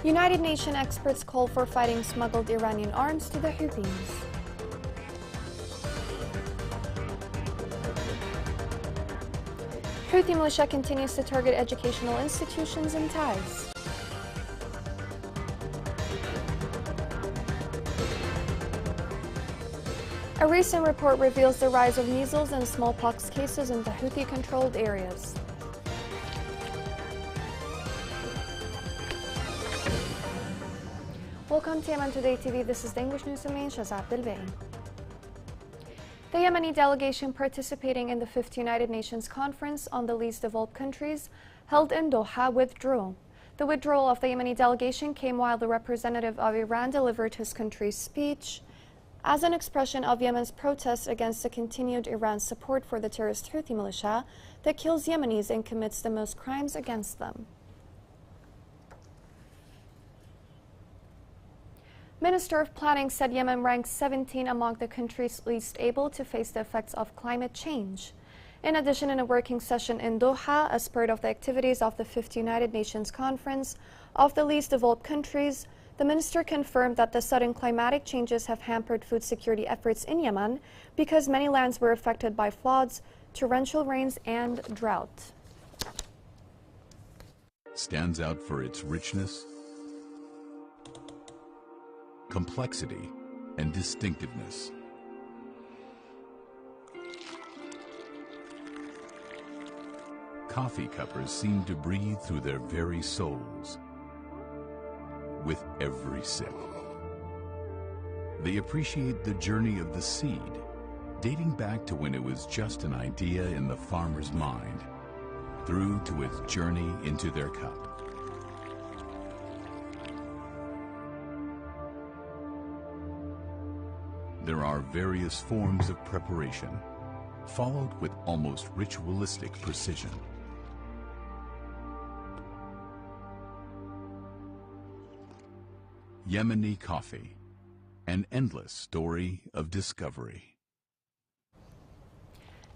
United Nations experts call for fighting smuggled Iranian arms to the Houthis. Houthi militia continues to target educational institutions in Taiz. A recent report reveals the rise of measles and smallpox cases in the Houthi-controlled areas. Welcome to Yemen Today TV. This is the English News with me, Shazad Bilbain. The Yemeni delegation participating in the 5th United Nations Conference on the Least Developed Countries held in Doha withdrew. The withdrawal of the Yemeni delegation came while the representative of Iran delivered his country's speech as an expression of Yemen's protest against the continued Iran support for the terrorist Houthi militia that kills Yemenis and commits the most crimes against them. Minister of Planning said Yemen ranks 17 among the countries least able to face the effects of climate change. In addition, in a working session in Doha, as part of the activities of the 5th United Nations Conference of the Least Developed Countries, the minister confirmed that the sudden climatic changes have hampered food security efforts in Yemen because many lands were affected by floods, torrential rains, and drought. Stands out for its richness, complexity, and distinctiveness. Coffee cuppers seem to breathe through their very souls with every sip. They appreciate the journey of the seed, dating back to when it was just an idea in the farmer's mind, through to its journey into their cup. There are various forms of preparation, followed with almost ritualistic precision. Yemeni coffee, an endless story of discovery.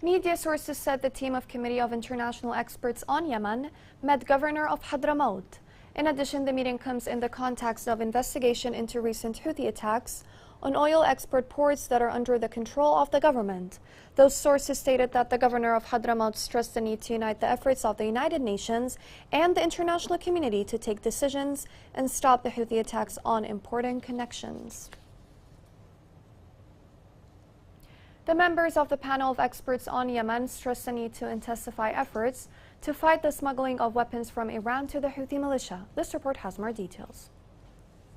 Media sources said the team of Committee of International Experts on Yemen met Governor of Hadramaut. In addition, the meeting comes in the context of investigation into recent Houthi attacks on oil export ports that are under the control of the government. Those sources stated that the governor of Hadramaut stressed the need to unite the efforts of the United Nations and the international community to take decisions and stop the Houthi attacks on important connections. The members of the panel of experts on Yemen stressed the need to intensify efforts to fight the smuggling of weapons from Iran to the Houthi militia. This report has more details.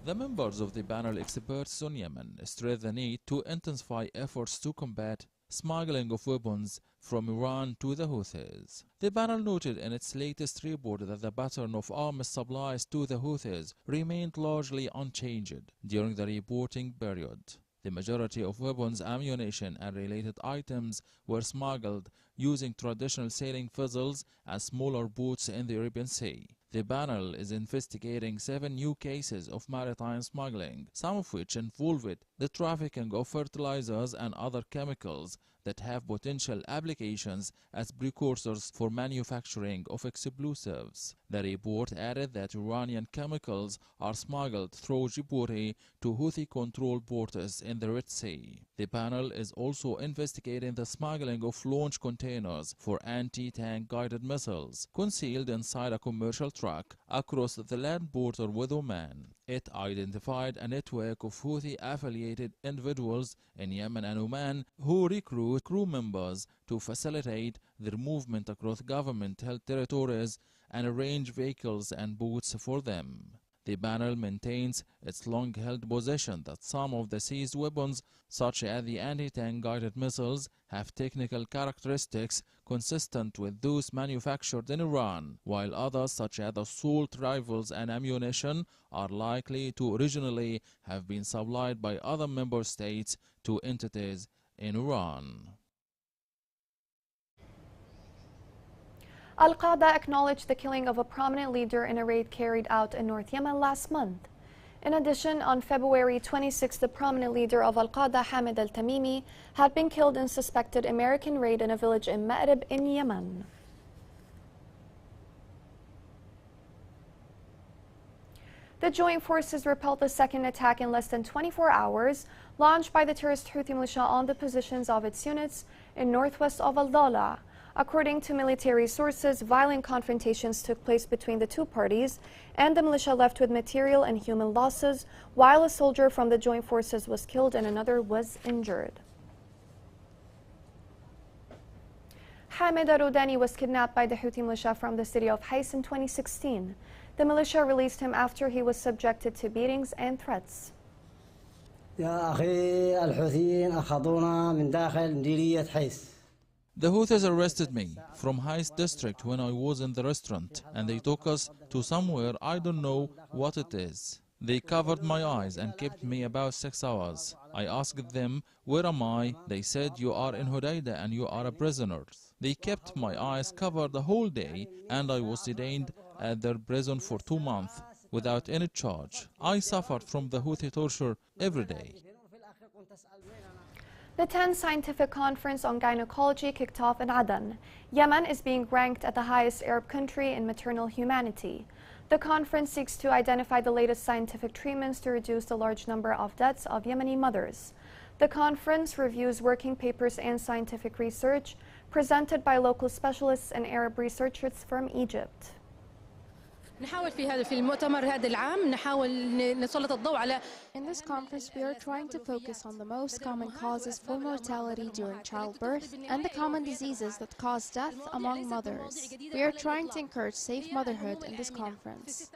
The members of the panel experts on Yemen stressed the need to intensify efforts to combat smuggling of weapons from Iran to the Houthis. The panel noted in its latest report that the pattern of arms supplies to the Houthis remained largely unchanged during the reporting period. The majority of weapons, ammunition, and related items were smuggled using traditional sailing vessels and smaller boats in the Arabian Sea. The panel is investigating 7 new cases of maritime smuggling, some of which involved the trafficking of fertilizers and other chemicals that have potential applications as precursors for manufacturing of explosives. The report added that Iranian chemicals are smuggled through Djibouti to Houthi-controlled ports in the Red Sea. The panel is also investigating the smuggling of launch containers for anti-tank guided missiles concealed inside a commercial truck across the land border with Oman. It identified a network of Houthi-affiliated individuals in Yemen and Oman who recruit crew members to facilitate their movement across government-held territories and arrange vehicles and boats for them. The panel maintains its long-held position that some of the seized weapons, such as the anti-tank guided missiles, have technical characteristics consistent with those manufactured in Iran, while others, such as assault rifles and ammunition, are likely to originally have been supplied by other member states to entities in Iran. Al-Qaeda acknowledged the killing of a prominent leader in a raid carried out in North Yemen last month. In addition, on February 26, the prominent leader of Al-Qaeda, Hamid al-Tamimi, had been killed in suspected American raid in a village in Ma'rib in Yemen. The joint forces repelled the second attack in less than 24 hours, launched by the terrorist Houthi militia on the positions of its units in northwest of Al-Dala. According to military sources, violent confrontations took place between the two parties, and the militia left with material and human losses, while a soldier from the joint forces was killed and another was injured. Hamid Arodani was kidnapped by the Houthi militia from the city of Hais in 2016. The militia released him after he was subjected to beatings and threats. يا أخي الحوثيين أخذونا من داخل مديرية حيس. The Houthis arrested me from Hais district when I was in the restaurant, and they took us to somewhere I don't know what it is. They covered my eyes and kept me about 6 hours. I asked them, "Where am I?" They said, "You are in Hodeidah and you are a prisoner." They kept my eyes covered the whole day, and I was detained at their prison for 2 months without any charge. I suffered from the Houthi torture every day. The 10th Scientific Conference on Gynecology kicked off in Aden. Yemen is being ranked at the highest Arab country in maternal humanity. The conference seeks to identify the latest scientific treatments to reduce the large number of deaths of Yemeni mothers. The conference reviews working papers and scientific research presented by local specialists and Arab researchers from Egypt. In this conference, we are trying to focus on the most common causes for mortality during childbirth and the common diseases that cause death among mothers. We are trying to encourage safe motherhood in this conference.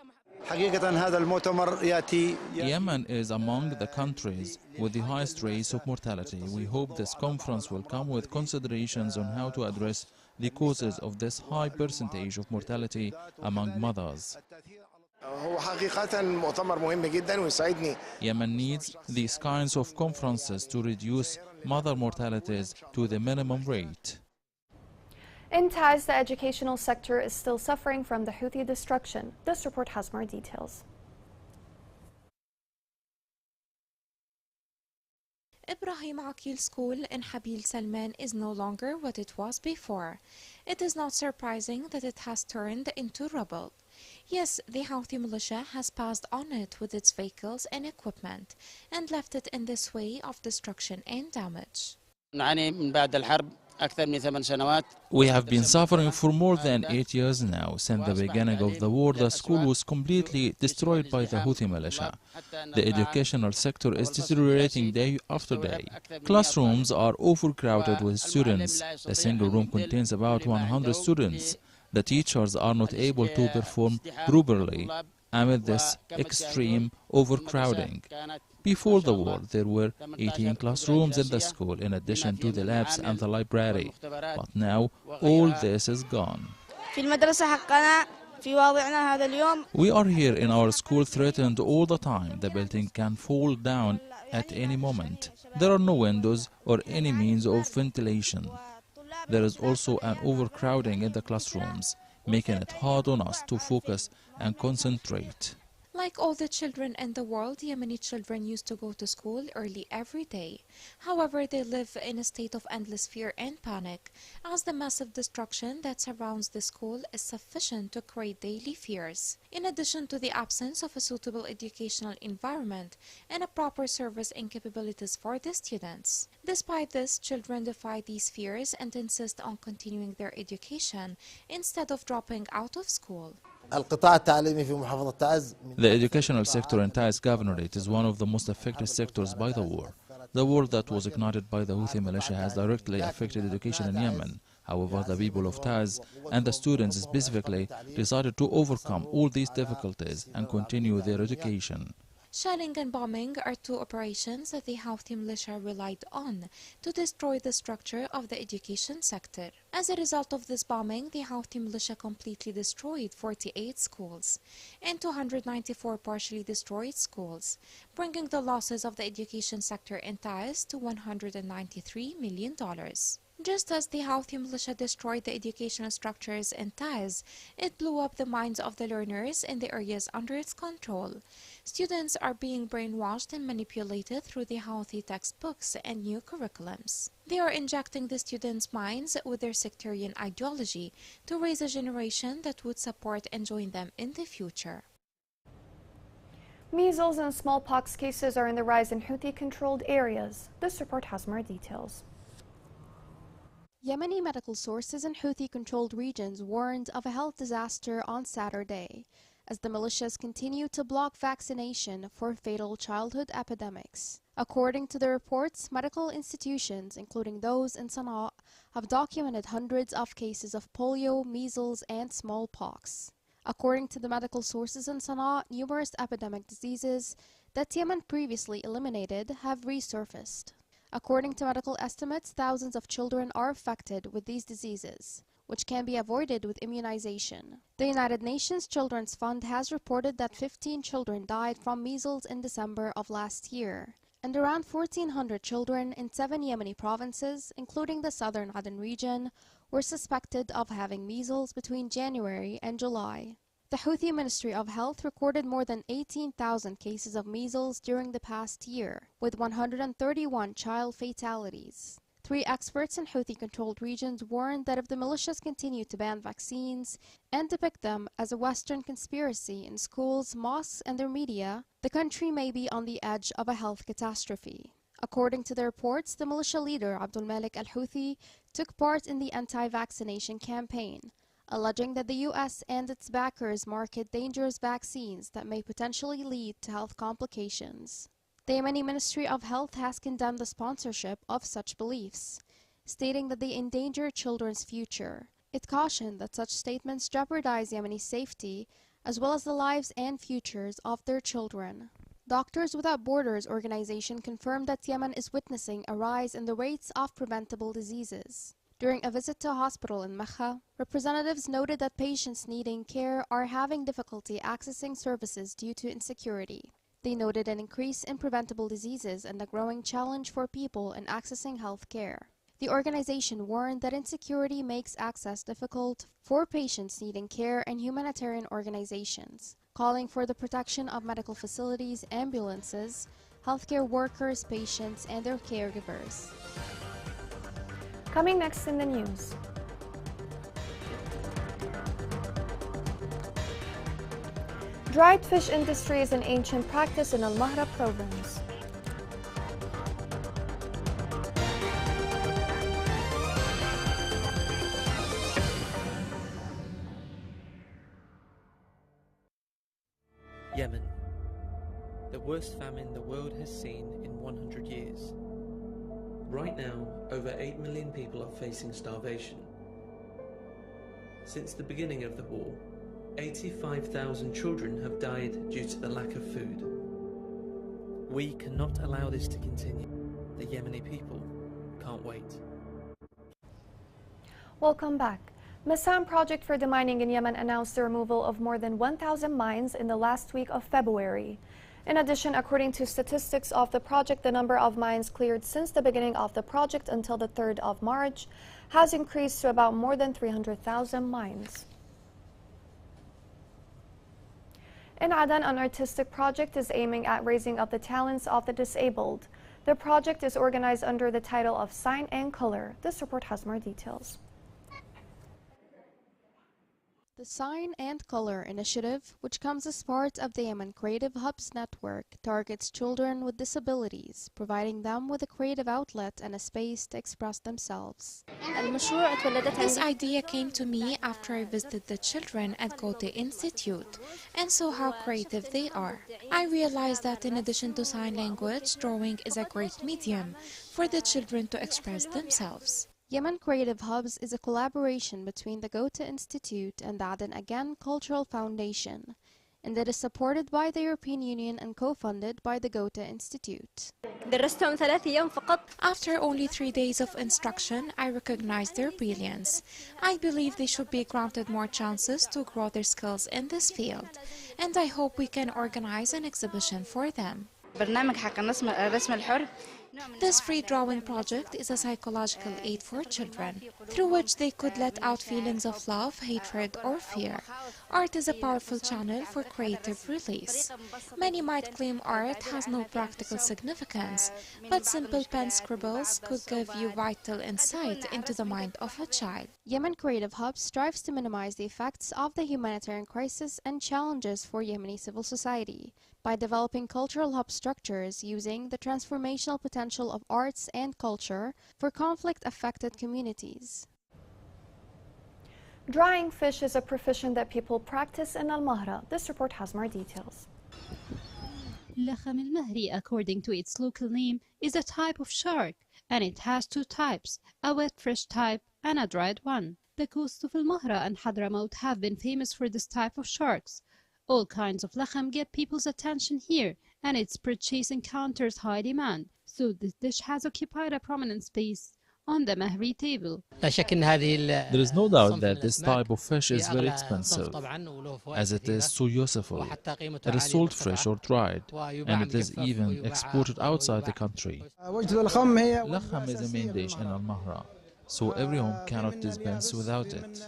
Yemen is among the countries with the highest rates of mortality. We hope this conference will come with considerations on how to address the causes of this high percentage of mortality among mothers. Yemen needs these kinds of conferences to reduce mother mortalities to the minimum rate. In Taiz, the educational sector is still suffering from the Houthi destruction. This report has more details. Ibrahim Aqil School in Habil Salman is no longer what it was before. It is not surprising that it has turned into rubble. Yes, the Houthi militia has passed on it with its vehicles and equipment and left it in this way of destruction and damage. We have been suffering for more than 8 years now. Since the beginning of the war, the school was completely destroyed by the Houthi militia. The educational sector is deteriorating day after day. Classrooms are overcrowded with students. A single room contains about 100 students. The teachers are not able to perform properly amid this extreme overcrowding. Before the war, there were 18 classrooms in the school in addition to the labs and the library. But now, all this is gone. We are here in our school threatened all the time. The building can fall down at any moment. There are no windows or any means of ventilation. There is also an overcrowding in the classrooms, making it hard on us to focus and concentrate. Like all the children in the world, Yemeni children used to go to school early every day. However, they live in a state of endless fear and panic, as the massive destruction that surrounds the school is sufficient to create daily fears. In addition to the absence of a suitable educational environment and a proper service and capabilities for the students. Despite this, children defy these fears and insist on continuing their education instead of dropping out of school. The educational sector in Taiz Governorate is one of the most affected sectors by the war. The war that was ignited by the Houthi militia has directly affected education in Yemen. However, the people of Taiz and the students specifically decided to overcome all these difficulties and continue their education. Shelling and bombing are two operations that the Houthi militia relied on to destroy the structure of the education sector. As a result of this bombing, the Houthi militia completely destroyed 48 schools and 294 partially destroyed schools, bringing the losses of the education sector in Taiz to $193 million. Just as the Houthi militia destroyed the educational structures in Taiz, it blew up the minds of the learners in the areas under its control. Students are being brainwashed and manipulated through the Houthi textbooks and new curriculums. They are injecting the students' minds with their sectarian ideology to raise a generation that would support and join them in the future. Measles and smallpox cases are on the rise in Houthi-controlled areas. This report has more details. Yemeni medical sources in Houthi-controlled regions warned of a health disaster on Saturday, as the militias continue to block vaccination for fatal childhood epidemics. According to the reports, medical institutions, including those in Sana'a, have documented hundreds of cases of polio, measles, and smallpox. According to the medical sources in Sana'a, numerous epidemic diseases that Yemen previously eliminated have resurfaced. According to medical estimates, thousands of children are affected with these diseases, which can be avoided with immunization. The United Nations Children's Fund has reported that 15 children died from measles in December of last year, and around 1,400 children in 7 Yemeni provinces, including the southern Aden region, were suspected of having measles between January and July. The Houthi Ministry of Health recorded more than 18,000 cases of measles during the past year, with 131 child fatalities. 3 experts in Houthi-controlled regions warned that if the militias continue to ban vaccines and depict them as a Western conspiracy in schools, mosques, and their media, the country may be on the edge of a health catastrophe. According to the reports, the militia leader Abdul Malik al-Houthi took part in the anti-vaccination campaign, alleging that the U.S. and its backers market dangerous vaccines that may potentially lead to health complications. The Yemeni Ministry of Health has condemned the sponsorship of such beliefs, stating that they endanger children's future. It cautioned that such statements jeopardize Yemeni safety as well as the lives and futures of their children. Doctors Without Borders organization confirmed that Yemen is witnessing a rise in the rates of preventable diseases. During a visit to a hospital in Mecca, representatives noted that patients needing care are having difficulty accessing services due to insecurity. They noted an increase in preventable diseases and a growing challenge for people in accessing health care. The organization warned that insecurity makes access difficult for patients needing care and humanitarian organizations, calling for the protection of medical facilities, ambulances, healthcare workers, patients, and their caregivers. Coming next in the news. Dried fish industry is an ancient practice in Al-Mahra province. Yemen, the worst famine the world has seen in 100 years. Right now, over 8 million people are facing starvation. Since the beginning of the war, 85,000 children have died due to the lack of food. We cannot allow this to continue. The Yemeni people can't wait. Welcome back. Massam Project for Demining in Yemen announced the removal of more than 1,000 mines in the last week of February. In addition, according to statistics of the project, the number of mines cleared since the beginning of the project until the 3rd of March has increased to about more than 300,000 mines. In Aden, an artistic project is aiming at raising up the talents of the disabled. The project is organized under the title of Sign and Color. This report has more details. The Sign and Color initiative, which comes as part of the Yemen Creative Hubs network, targets children with disabilities, providing them with a creative outlet and a space to express themselves. This idea came to me after I visited the children at Goethe Institute and saw how creative they are. I realized that in addition to sign language, drawing is a great medium for the children to express themselves. Yemen Creative Hubs is a collaboration between the Goethe Institute and the Aden Again Cultural Foundation, and it is supported by the European Union and co-funded by the Goethe Institute. After only 3 days of instruction, I recognized their brilliance. I believe they should be granted more chances to grow their skills in this field, and I hope we can organize an exhibition for them. This free drawing project is a psychological aid for children, through which they could let out feelings of love, hatred, or fear. Art is a powerful channel for creative release. Many might claim art has no practical significance, but simple pen scribbles could give you vital insight into the mind of a child. Yemen Creative Hub strives to minimize the effects of the humanitarian crisis and challenges for Yemeni civil society by developing cultural hub structures using the transformational potential of arts and culture for conflict-affected communities. Drying fish is a profession that people practice in Al Mahra. This report has more details. Lakham al-Mahri, according to its local name, is a type of shark, and it has two types, a wet fresh type and a dried one. The coasts of Al Mahra and Hadramaut have been famous for this type of sharks. All kinds of lakham get people's attention here, and its purchase encounters high demand, so this dish has occupied a prominent space on the Mahri table. There is no doubt that this type of fish is very expensive, as it is so useful. It is sold fresh or dried, and it is even exported outside the country. Lakham is a main dish in Al Mahra, so every home cannot dispense without it.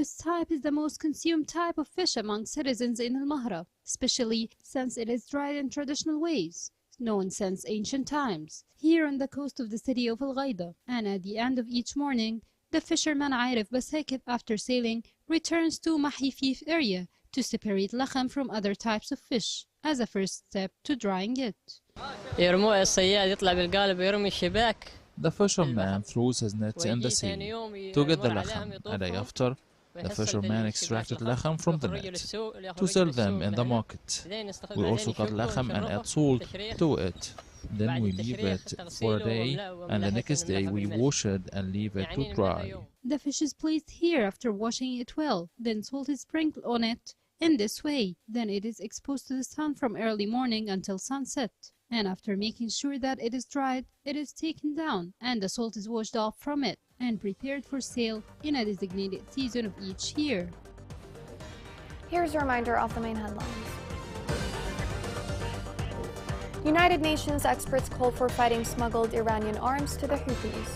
This type is the most consumed type of fish among citizens in Al Mahra, especially since it is dried in traditional ways, known since ancient times, here on the coast of the city of Al Ghaida. And at the end of each morning, the fisherman Arif Basakit, after sailing, returns to Mahifif area to separate lakham from other types of fish, as a first step to drying it. The fisherman throws his nets in the sea to get the lakham. A day after, the fisherman extracted lakham from the net to sell them in the market. We also cut lakham and add salt to it. Then we leave it for a day, and the next day we wash it and leave it to dry. The fish is placed here after washing it well, then salt is sprinkled on it in this way. Then it is exposed to the sun from early morning until sunset. And after making sure that it is dried, it is taken down and the salt is washed off from it and prepared for sale in a designated season of each year. Here's a reminder of the main headlines. United Nations experts call for fighting smuggled Iranian arms to the Houthis.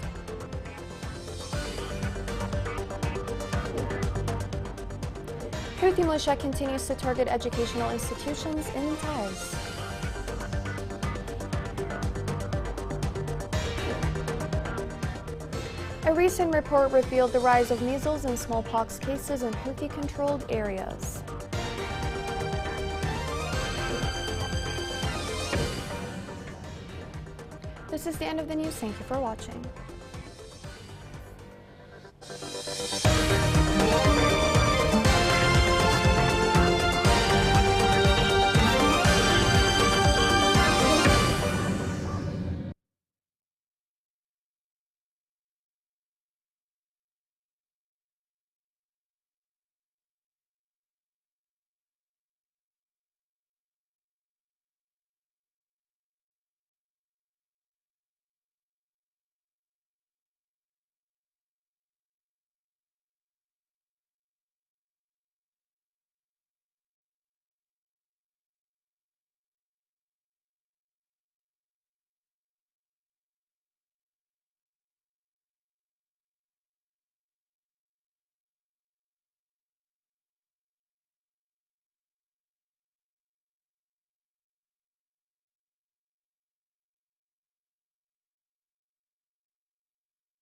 Houthi militia continues to target educational institutions in Taiz. A recent report revealed the rise of measles and smallpox cases in Houthi-controlled areas. This is the end of the news. Thank you for watching.